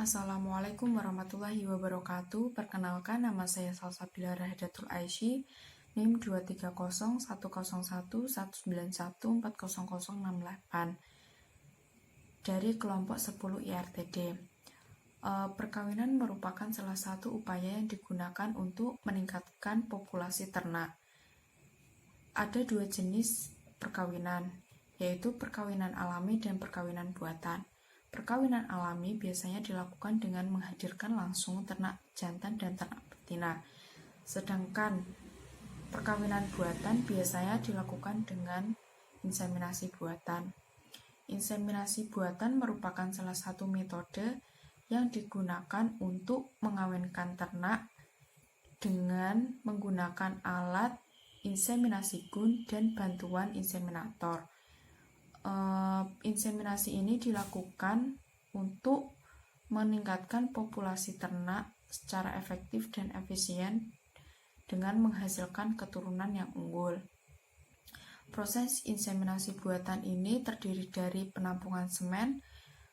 Assalamualaikum warahmatullahi wabarakatuh. Perkenalkan, nama saya Salsabila Rahadatul Aisy, NIM 2301011914008 dari kelompok 10 IRTD. Perkawinan merupakan salah satu upaya yang digunakan untuk meningkatkan populasi ternak. Ada dua jenis perkawinan, yaitu perkawinan alami dan perkawinan buatan. Perkawinan alami biasanya dilakukan dengan menghadirkan langsung ternak jantan dan ternak betina. Sedangkan perkawinan buatan biasanya dilakukan dengan inseminasi buatan. Inseminasi buatan merupakan salah satu metode yang digunakan untuk mengawinkan ternak dengan menggunakan alat inseminasi gun dan bantuan inseminator. Inseminasi ini dilakukan untuk meningkatkan populasi ternak secara efektif dan efisien dengan menghasilkan keturunan yang unggul. Proses inseminasi buatan ini terdiri dari penampungan semen,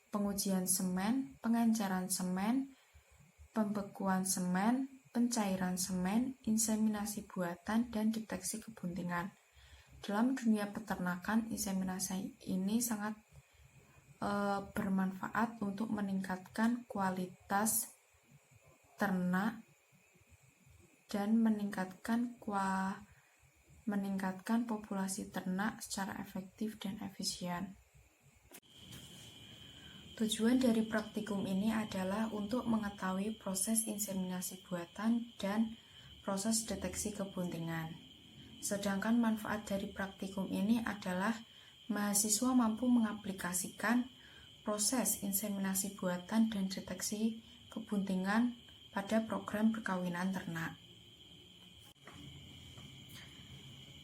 pengujian semen, pengenceran semen, pembekuan semen, pencairan semen, inseminasi buatan, dan deteksi kebuntingan. Dalam dunia peternakan, inseminasi ini sangat bermanfaat untuk meningkatkan kualitas ternak dan meningkatkan populasi ternak secara efektif dan efisien. Tujuan dari praktikum ini adalah untuk mengetahui proses inseminasi buatan dan proses deteksi kebuntingan. Sedangkan manfaat dari praktikum ini adalah mahasiswa mampu mengaplikasikan proses inseminasi buatan dan deteksi kebuntingan pada program perkawinan ternak.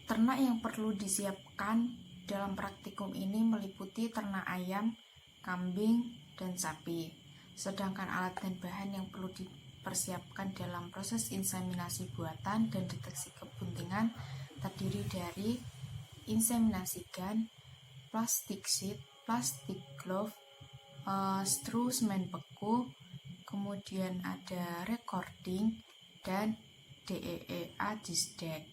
Ternak yang perlu disiapkan dalam praktikum ini meliputi ternak ayam, kambing, dan sapi. Sedangkan alat dan bahan yang perlu dipersiapkan dalam proses inseminasi buatan dan deteksi kebuntingan terdiri dari inseminasi gun, plastik sheet, plastik glove, stru semen beku, kemudian ada recording, dan DEEA disc deck.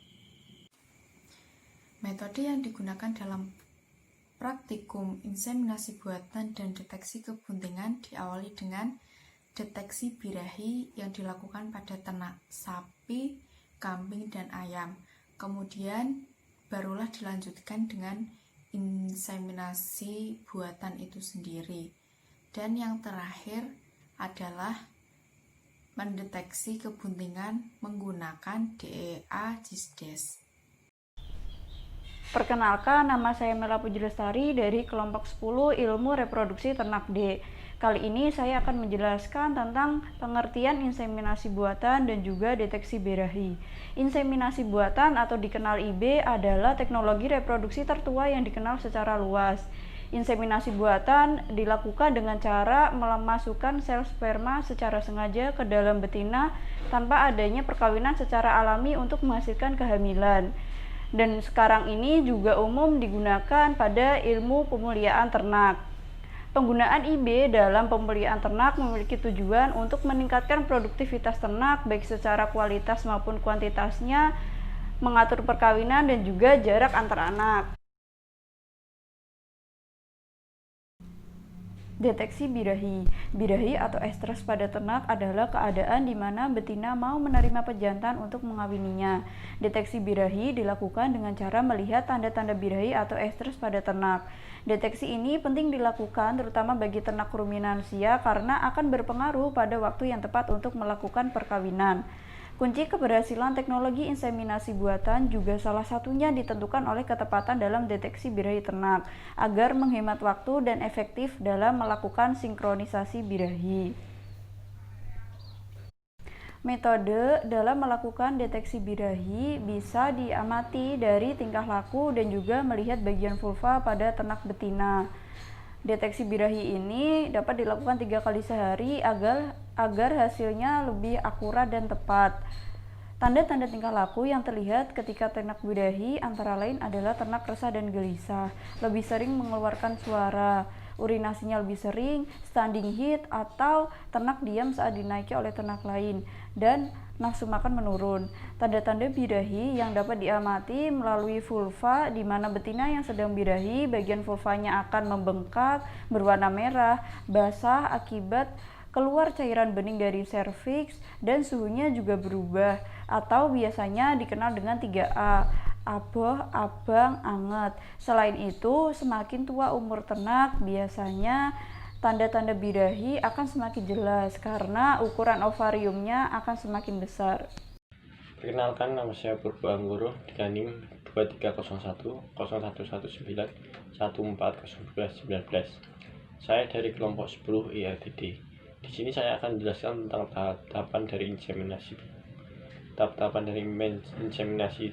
Metode yang digunakan dalam praktikum inseminasi buatan dan deteksi kebuntingan diawali dengan deteksi birahi yang dilakukan pada ternak sapi, kambing, dan ayam. Kemudian barulah dilanjutkan dengan inseminasi buatan itu sendiri. Dan yang terakhir adalah mendeteksi kebuntingan menggunakan DEA GISDES. Perkenalkan, nama saya Mela Pujilestari dari kelompok 10 Ilmu Reproduksi Ternak D. Kali ini saya akan menjelaskan tentang pengertian inseminasi buatan dan juga deteksi birahi. Inseminasi buatan atau dikenal IB adalah teknologi reproduksi tertua yang dikenal secara luas. Inseminasi buatan dilakukan dengan cara memasukkan sel sperma secara sengaja ke dalam betina tanpa adanya perkawinan secara alami untuk menghasilkan kehamilan. Dan sekarang ini juga umum digunakan pada ilmu pemuliaan ternak. Penggunaan IB dalam pemeliharaan ternak memiliki tujuan untuk meningkatkan produktivitas ternak baik secara kualitas maupun kuantitasnya, mengatur perkawinan dan juga jarak antar anak. Deteksi birahi. Birahi atau estrus pada ternak adalah keadaan di mana betina mau menerima pejantan untuk mengawininya. Deteksi birahi dilakukan dengan cara melihat tanda-tanda birahi atau estrus pada ternak. Deteksi ini penting dilakukan terutama bagi ternak ruminansia karena akan berpengaruh pada waktu yang tepat untuk melakukan perkawinan. Kunci keberhasilan teknologi inseminasi buatan juga salah satunya ditentukan oleh ketepatan dalam deteksi birahi ternak agar menghemat waktu dan efektif dalam melakukan sinkronisasi birahi. Metode dalam melakukan deteksi birahi bisa diamati dari tingkah laku dan juga melihat bagian vulva pada ternak betina. Deteksi birahi ini dapat dilakukan 3 kali sehari agar hasilnya lebih akurat dan tepat. Tanda-tanda tingkah laku yang terlihat ketika ternak birahi antara lain adalah ternak resah dan gelisah, lebih sering mengeluarkan suara, urinasinya lebih sering, standing heat, atau ternak diam saat dinaiki oleh ternak lain, dan nafsu makan menurun. Tanda-tanda birahi yang dapat diamati melalui vulva, di mana betina yang sedang birahi, bagian vulvanya akan membengkak, berwarna merah, basah akibat keluar cairan bening dari serviks, dan suhunya juga berubah, atau biasanya dikenal dengan 3A, aboh, abang, anget. Selain itu, semakin tua umur ternak, biasanya tanda-tanda birahi akan semakin jelas karena ukuran ovariumnya akan semakin besar. Perkenalkan, nama saya Purbo Anggoro dengan NIM 2301 0119 14 Saya dari kelompok 10 IRTD. Di sini saya akan menjelaskan tentang tahapan dari inseminasi. Tahap-tahapan dari inseminasi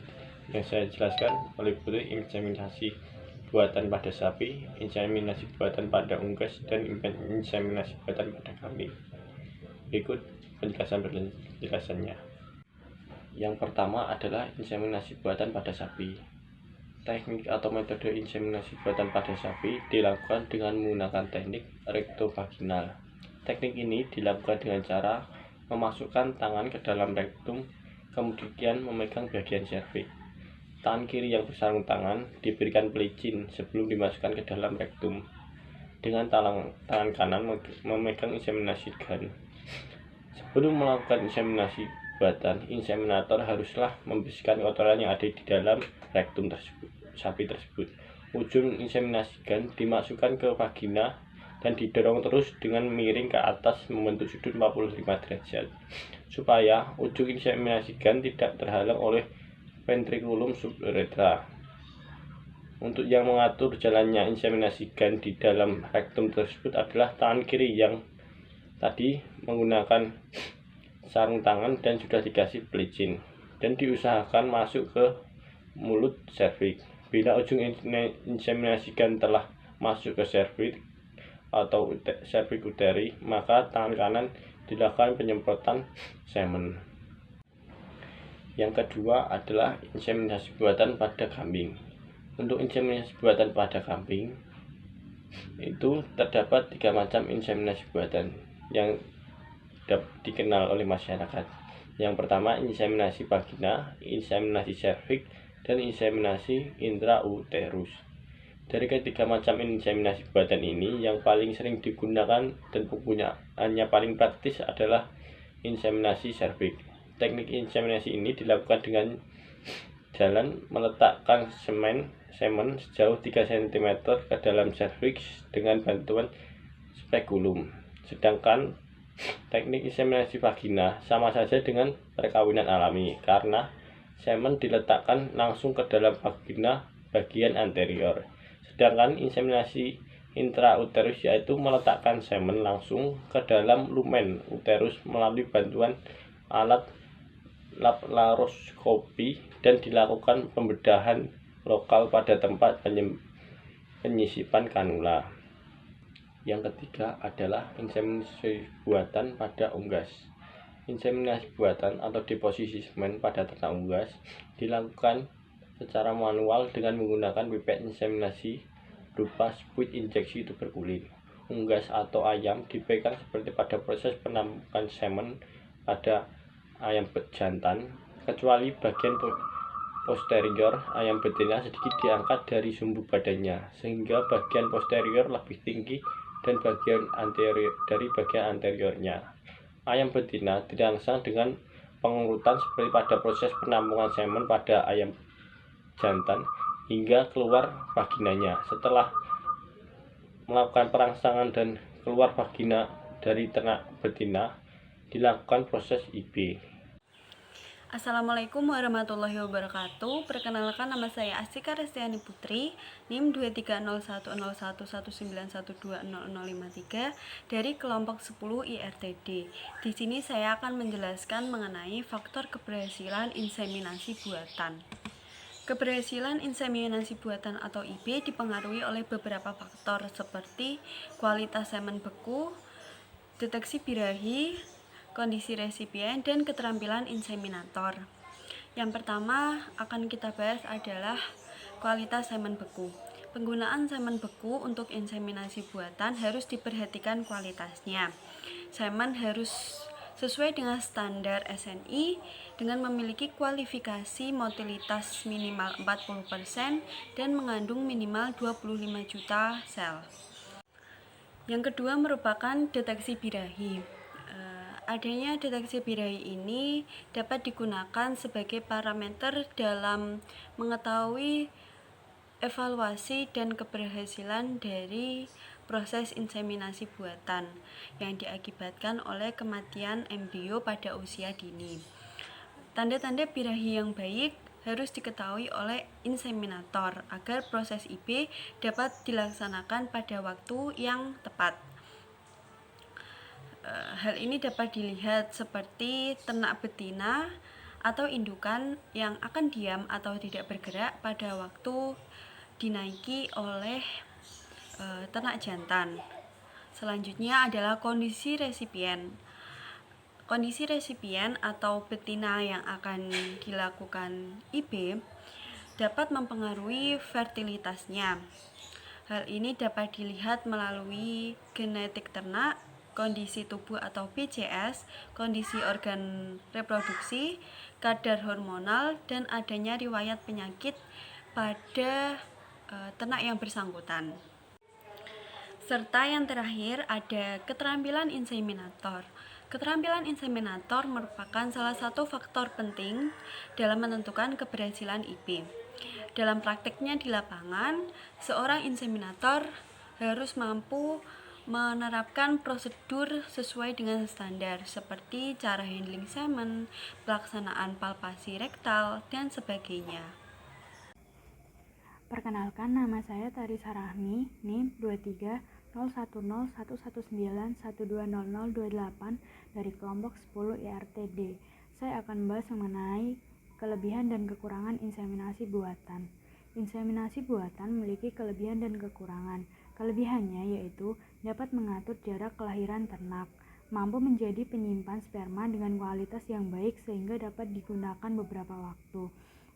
yang saya jelaskan meliputi inseminasi buatan pada sapi, inseminasi buatan pada unggas, dan inseminasi buatan pada kambing. Berikut penjelasannya. Yang pertama adalah inseminasi buatan pada sapi. Teknik atau metode inseminasi buatan pada sapi dilakukan dengan menggunakan teknik rektovaginal. Teknik ini dilakukan dengan cara memasukkan tangan ke dalam rektum, kemudian memegang bagian serviks. Tangan kiri yang bersarung tangan diberikan pelicin sebelum dimasukkan ke dalam rektum. Dengan tangan kanan memegang inseminasi gun. Sebelum melakukan inseminasi buatan, inseminator haruslah membersihkan kotoran yang ada di dalam rektum sapi tersebut. Ujung inseminasi gun dimasukkan ke vagina dan didorong terus dengan miring ke atas membentuk sudut 45 derajat, supaya ujung inseminasi gun tidak terhalang oleh ventriculum suburetra. Untuk yang mengatur jalannya inseminasi gun di dalam rektum tersebut adalah tangan kiri yang tadi menggunakan sarung tangan dan sudah dikasih pelicin, dan diusahakan masuk ke mulut serviks. Bila ujung inseminasi gun telah masuk ke serviks atau serviks uteri, maka tangan kanan dilakukan penyemprotan semen. Yang kedua adalah inseminasi buatan pada kambing. Untuk inseminasi buatan pada kambing itu terdapat 3 macam inseminasi buatan yang dikenal oleh masyarakat. Yang pertama, inseminasi vagina, inseminasi serviks, dan inseminasi intrauterus. Dari ketiga macam inseminasi buatan ini, yang paling sering digunakan dan penggunaannya paling praktis adalah inseminasi serviks. Teknik inseminasi ini dilakukan dengan jalan meletakkan semen sejauh 3 cm ke dalam serviks dengan bantuan spekulum. Sedangkan teknik inseminasi vagina sama saja dengan perkawinan alami karena semen diletakkan langsung ke dalam vagina bagian anterior. Sedangkan inseminasi intrauterus yaitu meletakkan semen langsung ke dalam lumen uterus melalui bantuan alat laparoskopi dan dilakukan pembedahan lokal pada tempat penyisipan kanula. Yang ketiga adalah inseminasi buatan pada unggas. Inseminasi buatan atau deposisi semen pada ternak unggas dilakukan secara manual dengan menggunakan pipet inseminasi berupa spuit injeksi tuberkulin. Unggas atau ayam dipegang seperti pada proses penampungan semen pada ayam jantan, kecuali bagian posterior ayam betina sedikit diangkat dari sumbu badannya, sehingga bagian posterior lebih tinggi dan bagian anterior dari bagian anteriornya. Ayam betina dirangsang dengan pengurutan seperti pada proses penampungan semen pada ayam jantan hingga keluar vaginanya. Setelah melakukan perangsangan dan keluar vagina dari ternak betina, dilakukan proses IB. Assalamualaikum warahmatullahi wabarakatuh. Perkenalkan, nama saya Astika Restiani Putri, NIM 23011119120053 dari kelompok 10 IRTD. Di sini saya akan menjelaskan mengenai faktor keberhasilan inseminasi buatan. Keberhasilan inseminasi buatan atau IB dipengaruhi oleh beberapa faktor seperti kualitas semen beku, deteksi birahi, kondisi resipien, dan keterampilan inseminator. Yang pertama akan kita bahas adalah kualitas semen beku. Penggunaan semen beku untuk inseminasi buatan harus diperhatikan kualitasnya. Semen harus sesuai dengan standar SNI dengan memiliki kualifikasi motilitas minimal 40% dan mengandung minimal 25 juta sel. Yang kedua merupakan deteksi birahi. Adanya deteksi birahi ini dapat digunakan sebagai parameter dalam mengetahui evaluasi dan keberhasilan dari proses inseminasi buatan yang diakibatkan oleh kematian embrio pada usia dini. Tanda-tanda birahi yang baik harus diketahui oleh inseminator agar proses IB dapat dilaksanakan pada waktu yang tepat. Hal ini dapat dilihat seperti ternak betina atau indukan yang akan diam atau tidak bergerak pada waktu dinaiki oleh ternak jantan. Selanjutnya adalah kondisi resipien. Kondisi resipien atau betina yang akan dilakukan IB dapat mempengaruhi fertilitasnya. Hal ini dapat dilihat melalui genetik ternak, kondisi tubuh atau PCS, kondisi organ reproduksi, kadar hormonal, dan adanya riwayat penyakit pada ternak yang bersangkutan. Serta yang terakhir ada keterampilan inseminator. Keterampilan inseminator merupakan salah satu faktor penting dalam menentukan keberhasilan IB. Dalam prakteknya di lapangan, seorang inseminator harus mampu menerapkan prosedur sesuai dengan standar seperti cara handling semen, pelaksanaan palpasi rektal, dan sebagainya. Perkenalkan, nama saya Tarisa Rahmi, NIM 23011191200028 dari kelompok 10 IRTD. Saya akan membahas mengenai kelebihan dan kekurangan inseminasi buatan. Inseminasi buatan memiliki kelebihan dan kekurangan. Kelebihannya yaitu dapat mengatur jarak kelahiran ternak, mampu menjadi penyimpan sperma dengan kualitas yang baik sehingga dapat digunakan beberapa waktu.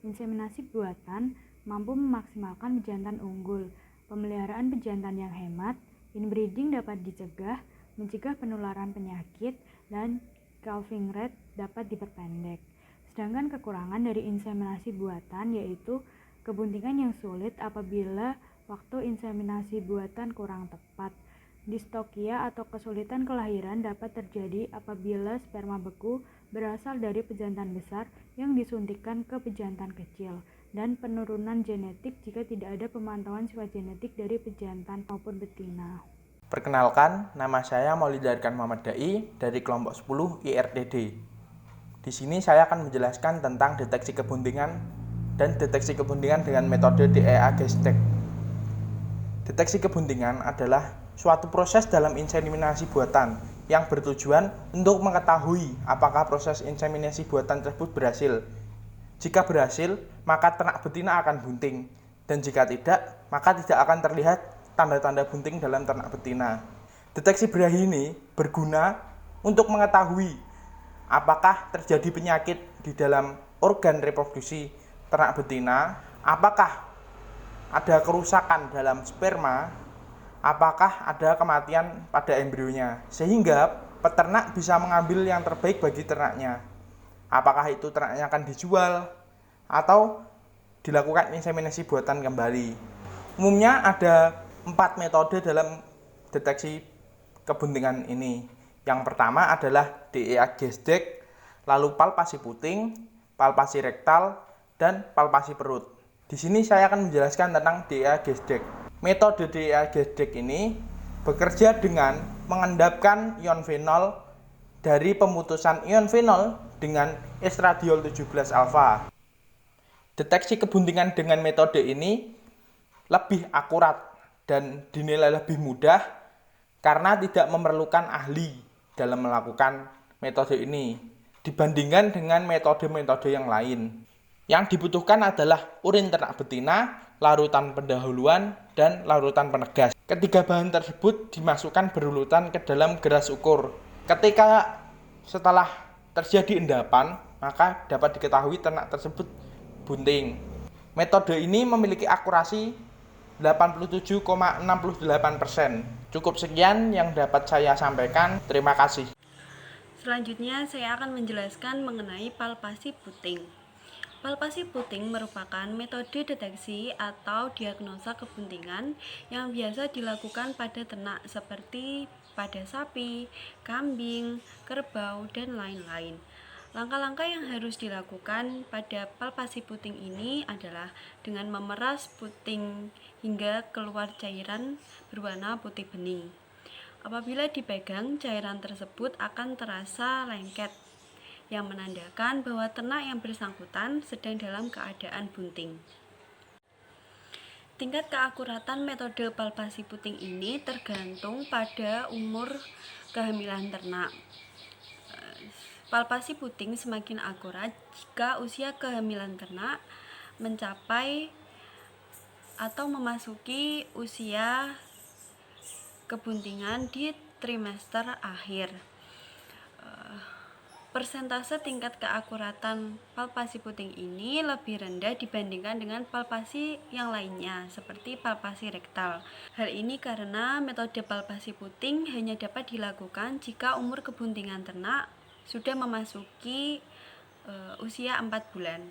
Inseminasi buatan mampu memaksimalkan pejantan unggul, pemeliharaan pejantan yang hemat, inbreeding dapat dicegah, mencegah penularan penyakit, dan calving rate dapat diperpendek. Sedangkan kekurangan dari inseminasi buatan yaitu kebuntingan yang sulit apabila waktu inseminasi buatan kurang tepat. Distokia atau kesulitan kelahiran dapat terjadi apabila sperma beku berasal dari pejantan besar yang disuntikkan ke pejantan kecil, dan penurunan genetik jika tidak ada pemantauan sifat genetik dari pejantan maupun betina. Perkenalkan, nama saya Maulida Arkan Muhammad Dai dari kelompok 10 IRTD. Di sini saya akan menjelaskan tentang deteksi kebuntingan dan deteksi kebuntingan dengan metode DEA-Gestek. Deteksi kebuntingan adalah suatu proses dalam inseminasi buatan yang bertujuan untuk mengetahui apakah proses inseminasi buatan tersebut berhasil. Jika berhasil, maka ternak betina akan bunting, dan jika tidak, maka tidak akan terlihat tanda-tanda bunting dalam ternak betina. Deteksi birahi ini berguna untuk mengetahui apakah terjadi penyakit di dalam organ reproduksi ternak betina, apakah ada kerusakan dalam sperma, apakah ada kematian pada embrionya, sehingga peternak bisa mengambil yang terbaik bagi ternaknya. Apakah itu ternaknya akan dijual atau dilakukan inseminasi buatan kembali. Umumnya ada 4 metode dalam deteksi kebuntingan ini. Yang pertama adalah DEA-Gestek, lalu palpasi puting, palpasi rektal, dan palpasi perut. Di sini saya akan menjelaskan tentang DEA-Gestek. Metode DEA-Gestek ini bekerja dengan mengendapkan ion fenol dari pemutusan ion fenol dengan estradiol 17 alfa. Deteksi kebuntingan dengan metode ini lebih akurat dan dinilai lebih mudah karena tidak memerlukan ahli dalam melakukan metode ini dibandingkan dengan metode-metode yang lain. Yang dibutuhkan adalah urin ternak betina, larutan pendahuluan, dan larutan penegas. Ketiga bahan tersebut dimasukkan berurutan ke dalam geras ukur. Ketika setelah terjadi endapan, maka dapat diketahui ternak tersebut bunting. Metode ini memiliki akurasi 87,68%. Cukup sekian yang dapat saya sampaikan. Terima kasih. Selanjutnya saya akan menjelaskan mengenai palpasi puting. Palpasi puting merupakan metode deteksi atau diagnosa kebuntingan yang biasa dilakukan pada ternak seperti pada sapi, kambing, kerbau, dan lain-lain. Langkah-langkah yang harus dilakukan pada palpasi puting ini adalah dengan memeras puting hingga keluar cairan berwarna putih bening. Apabila dipegang, cairan tersebut akan terasa lengket, yang menandakan bahwa ternak yang bersangkutan sedang dalam keadaan bunting. Tingkat keakuratan metode palpasi puting ini tergantung pada umur kehamilan ternak. Palpasi puting semakin akurat jika usia kehamilan ternak mencapai atau memasuki usia kebuntingan di trimester akhir. Persentase tingkat keakuratan palpasi puting ini lebih rendah dibandingkan dengan palpasi yang lainnya, seperti palpasi rektal. Hal ini karena metode palpasi puting hanya dapat dilakukan jika umur kebuntingan ternak sudah memasuki usia 4 bulan.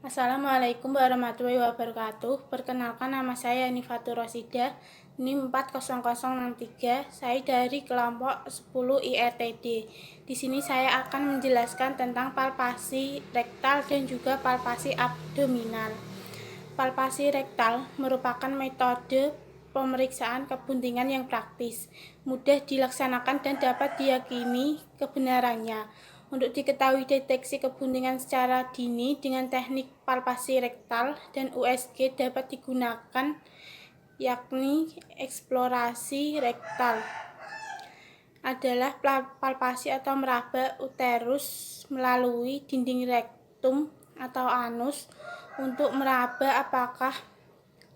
Assalamualaikum warahmatullahi wabarakatuh. Perkenalkan, nama saya Nifatur Rosidah, NIM 40063. Saya dari kelompok 10 IRTD. Di sini saya akan menjelaskan tentang palpasi rektal dan juga palpasi abdominal. Palpasi rektal merupakan metode pemeriksaan kebuntingan yang praktis, mudah dilaksanakan dan dapat diyakini kebenarannya. Untuk diketahui deteksi kebuntingan secara dini dengan teknik palpasi rektal dan USG dapat digunakan, yakni eksplorasi rektal adalah palpasi atau meraba uterus melalui dinding rektum atau anus untuk meraba apakah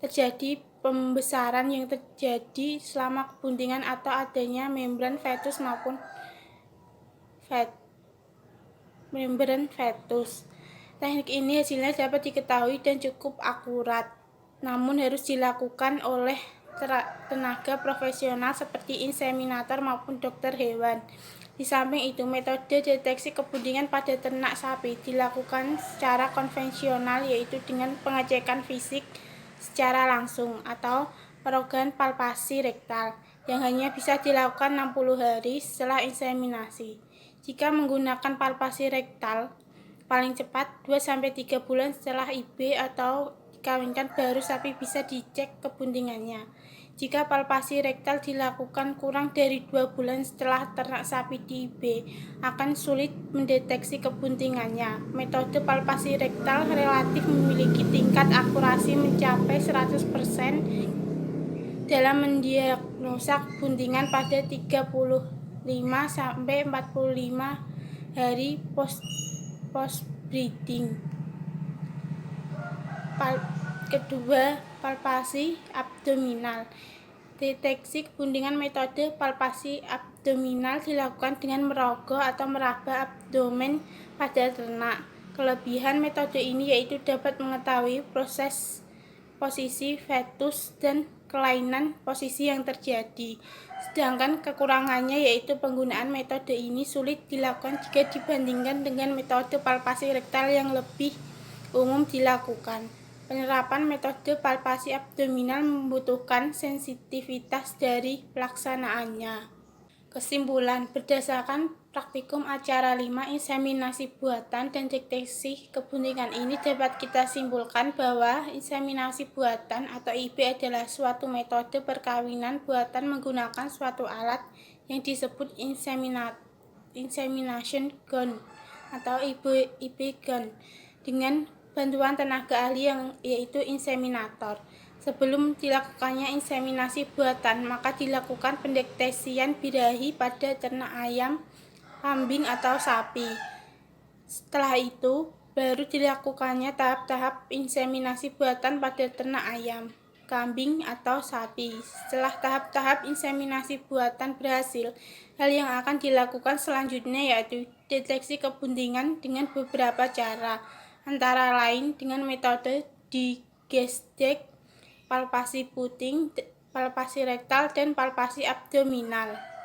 terjadi pembesaran yang terjadi selama kebuntingan atau adanya membran fetus maupun membran fetus. Teknik ini hasilnya dapat diketahui dan cukup akurat, namun harus dilakukan oleh tenaga profesional seperti inseminator maupun dokter hewan. Di samping itu, metode deteksi kebuntingan pada ternak sapi dilakukan secara konvensional, yaitu dengan pengecekan fisik secara langsung atau organ palpasi rektal yang hanya bisa dilakukan 60 hari setelah inseminasi. Jika menggunakan palpasi rektal, paling cepat 2-3 bulan setelah IB atau dikawinkan baru sapi bisa dicek kebuntingannya. Jika palpasi rektal dilakukan kurang dari 2 bulan setelah ternak sapi di IB, akan sulit mendeteksi kebuntingannya. Metode palpasi rektal relatif memiliki tingkat akurasi mencapai 100% dalam mendiagnosa kebuntingan pada 35-45 hari post breeding. Kedua, palpasi abdominal. Deteksi kebuntingan metode palpasi abdominal dilakukan dengan merogoh atau meraba abdomen pada ternak. Kelebihan metode ini yaitu dapat mengetahui proses posisi fetus dan kelainan posisi yang terjadi. Sedangkan kekurangannya yaitu penggunaan metode ini sulit dilakukan jika dibandingkan dengan metode palpasi rektal yang lebih umum dilakukan. Penerapan metode palpasi abdominal membutuhkan sensitivitas dari pelaksanaannya. Kesimpulan, berdasarkan praktikum acara 5 inseminasi buatan dan deteksi kebuntingan ini dapat kita simpulkan bahwa inseminasi buatan atau IB adalah suatu metode perkawinan buatan menggunakan suatu alat yang disebut insemination gun atau IB gun dengan bantuan tenaga ahli yaitu inseminator. Sebelum dilakukannya inseminasi buatan, maka dilakukan pendeteksian birahi pada ternak ayam, kambing atau sapi. Setelah itu, baru dilakukannya tahap-tahap inseminasi buatan pada ternak ayam, kambing atau sapi. Setelah tahap-tahap inseminasi buatan berhasil, hal yang akan dilakukan selanjutnya yaitu deteksi kebuntingan dengan beberapa cara, antara lain dengan metode digestek palpasi puting, palpasi rektal, dan palpasi abdominal.